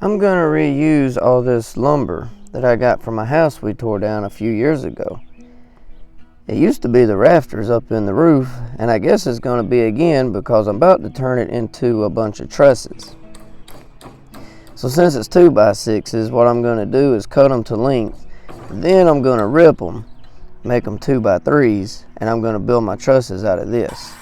I'm going to reuse all this lumber that I got from a house we tore down a few years ago. It used to be the rafters up in the roof, and I guess it's going to be again because I'm about to turn it into a bunch of trusses. So since it's 2x6s, what I'm going to do is cut them to length, then I'm going to rip them, make them 2x3s, and I'm going to build my trusses out of this.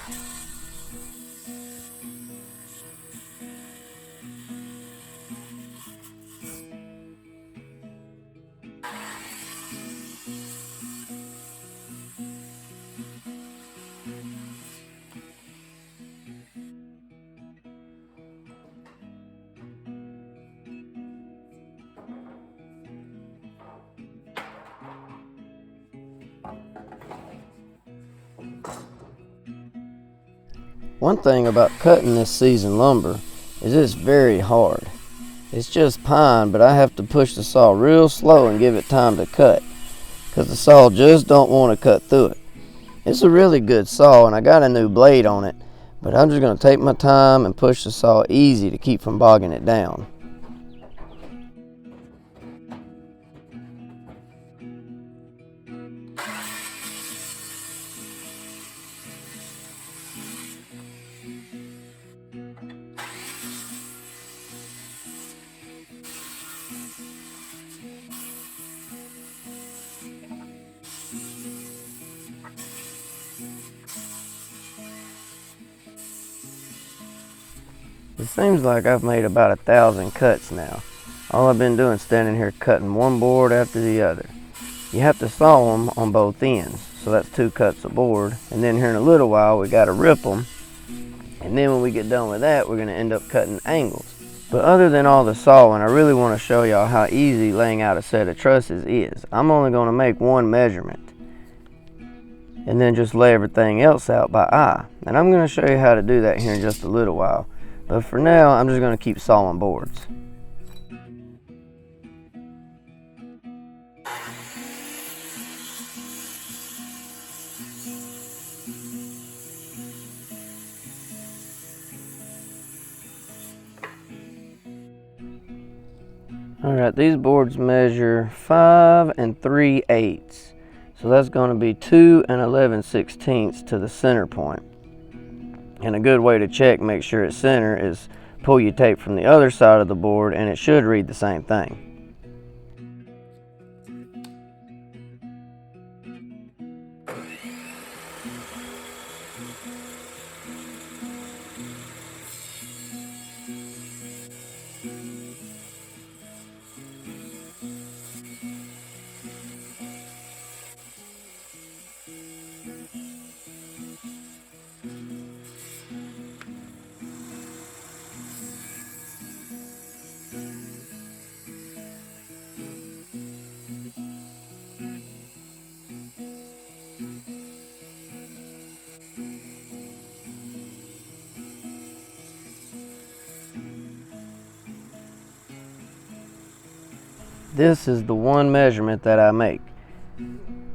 One thing about cutting this seasoned lumber is it's very hard. It's just pine, but I have to push the saw real slow and give it time to cut, because the saw just don't want to cut through it. It's a really good saw, and I got a new blade on it, but I'm just going to take my time and push the saw easy to keep from bogging it down. It seems like I've made about 1,000 cuts now. All I've been doing is standing here cutting one board after the other. You have to saw them on both ends, so that's 2 cuts a board, and then here in a little while we got to rip them, and then when we get done with that we're going to end up cutting angles. But other than all the sawing, I really want to show y'all how easy laying out a set of trusses is. I'm only going to make one measurement and then just lay everything else out by eye, and I'm going to show you how to do that here in just a little while. But for now, I'm just going to keep sawing boards. Alright, these boards measure 5 3/8. So that's going to be 2 11/16 to the center point. And a good way to check, make sure it's center, is pull your tape from the other side of the board and it should read the same thing. This is the one measurement that I make.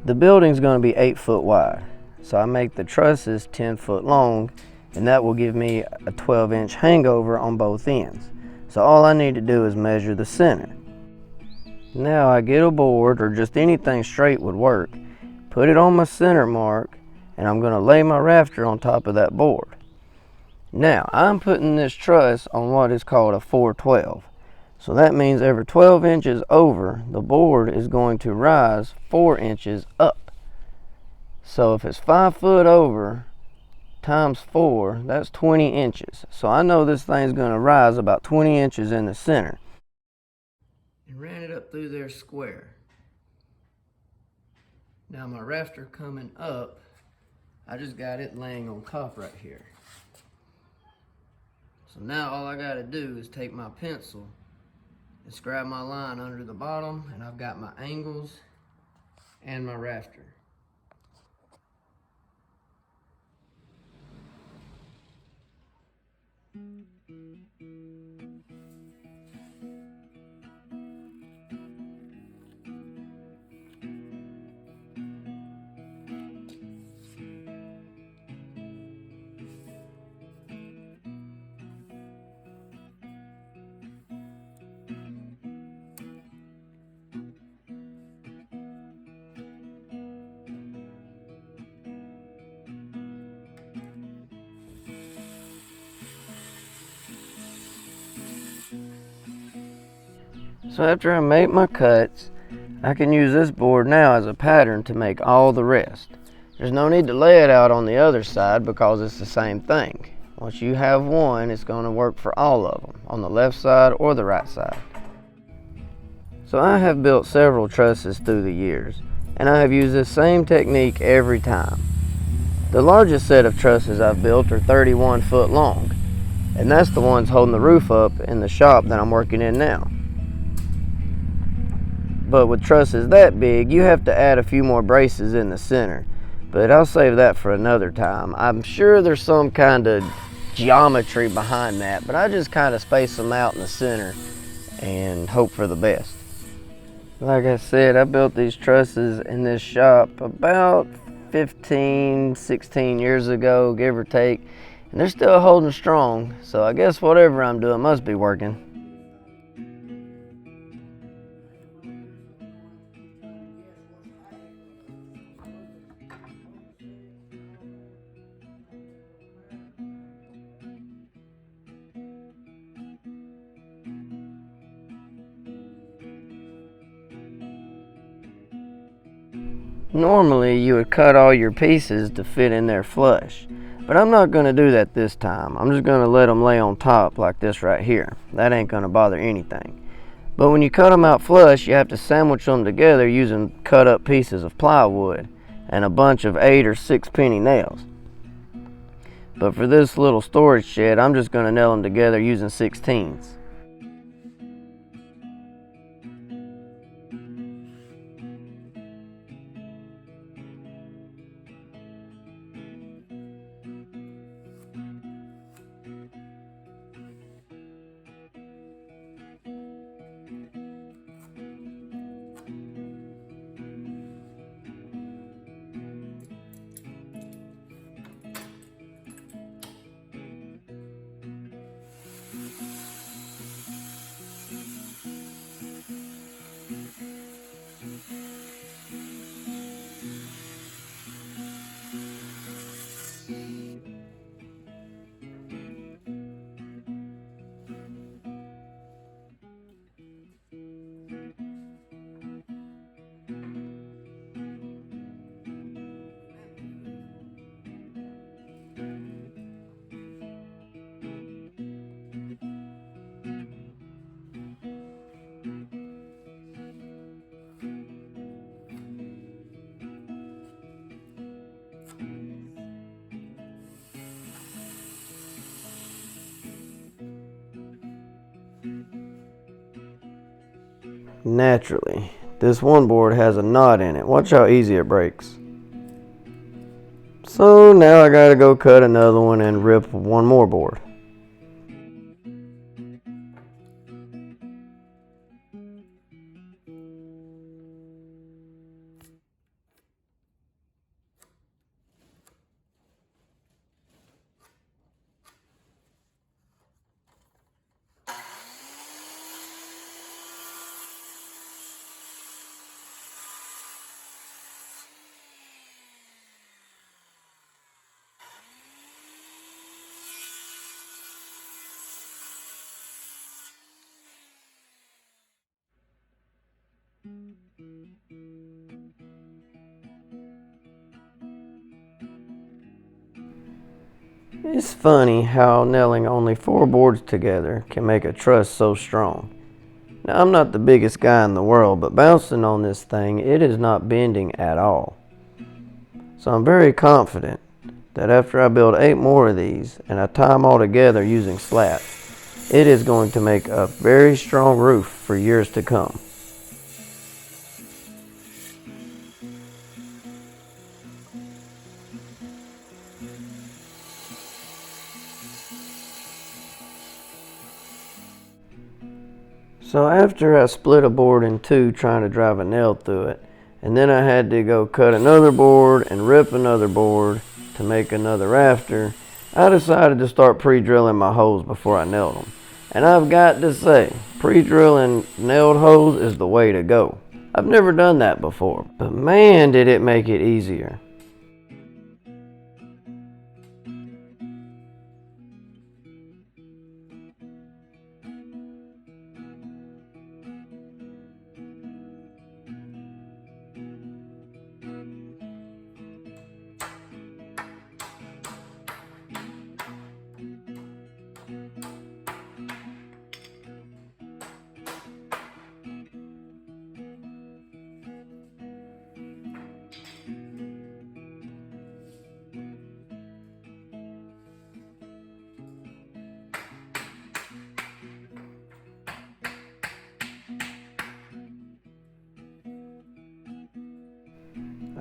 The building's going to be 8 foot wide, so I make the trusses 10 foot long, and that will give me a 12-inch hangover on both ends. So all I need to do is measure the center. Now I get a board, or just anything straight would work, put it on my center mark, and I'm going to lay my rafter on top of that board. Now I'm putting this truss on what is called a 412. So that means every 12 inches over, the board is going to rise 4 inches up. So if it's 5 foot over times 4, that's 20 inches. So I know this thing's going to rise about 20 inches in the center. And ran it up through there square. Now my rafter coming up, I just got it laying on top right here. So now all I got to do is take my pencil and scribe my line under the bottom, and I've got my angles and my rafter. So after I make my cuts, I can use this board now as a pattern to make all the rest. There's no need to lay it out on the other side because it's the same thing. Once you have one, it's going to work for all of them, on the left side or the right side. So I have built several trusses through the years, and I have used this same technique every time. The largest set of trusses I've built are 31 foot long, and that's the ones holding the roof up in the shop that I'm working in now. But with trusses that big, you have to add a few more braces in the center, but I'll save that for another time. I'm sure there's some kind of geometry behind that, but I just kind of space them out in the center and hope for the best. Like I said, I built these trusses in this shop about 15, 16 years ago, give or take, and they're still holding strong, so I guess whatever I'm doing must be working. Normally you would cut all your pieces to fit in there flush, but I'm not going to do that this time. I'm just going to let them lay on top like this right here. That ain't going to bother anything. But when you cut them out flush, you have to sandwich them together using cut up pieces of plywood and a bunch of 8 or 6 penny nails. But for this little storage shed, I'm just going to nail them together using 16s. Naturally, this one board has a knot in it. Watch how easy it breaks. So now I gotta go cut another one and rip one more board. It's funny how nailing only 4 boards together can make a truss so strong. Now, I'm not the biggest guy in the world, but bouncing on this thing, it is not bending at all. So I'm very confident that after I build 8 more of these and I tie them all together using slats, it is going to make a very strong roof for years to come. So after I split a board in two trying to drive a nail through it, and then I had to go cut another board and rip another board to make another rafter, I decided to start pre-drilling my holes before I nailed them. And I've got to say, pre-drilling nailed holes is the way to go. I've never done that before, but man did it make it easier.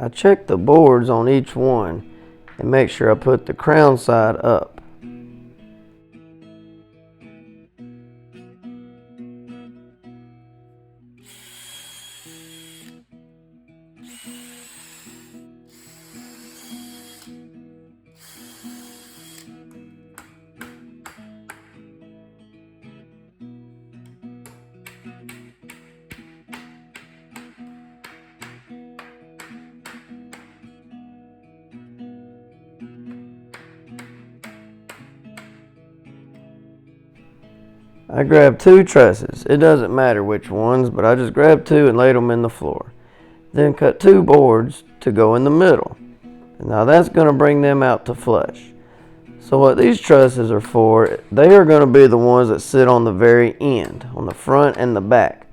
I check the boards on each one and make sure I put the crown side up. I grab 2 trusses. It doesn't matter which ones, but I just grab 2 and laid them in the floor. Then cut 2 boards to go in the middle. And now that's going to bring them out to flush. So what these trusses are for, they are going to be the ones that sit on the very end, on the front and the back.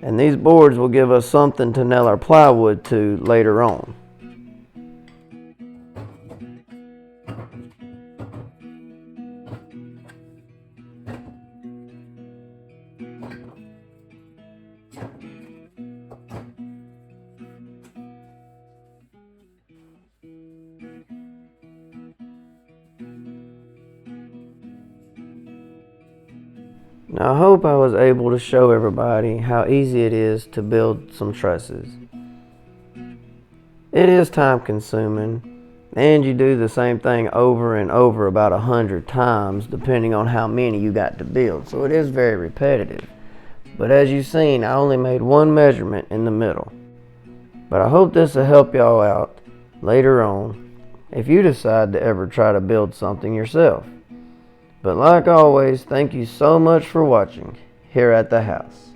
And these boards will give us something to nail our plywood to later on. Now I hope I was able to show everybody how easy it is to build some trusses. It is time consuming, and you do the same thing over and over about 100 times depending on how many you got to build, so it is very repetitive. But as you've seen, I only made one measurement in the middle. But I hope this will help y'all out later on if you decide to ever try to build something yourself. But like always, thank you so much for watching here at the house.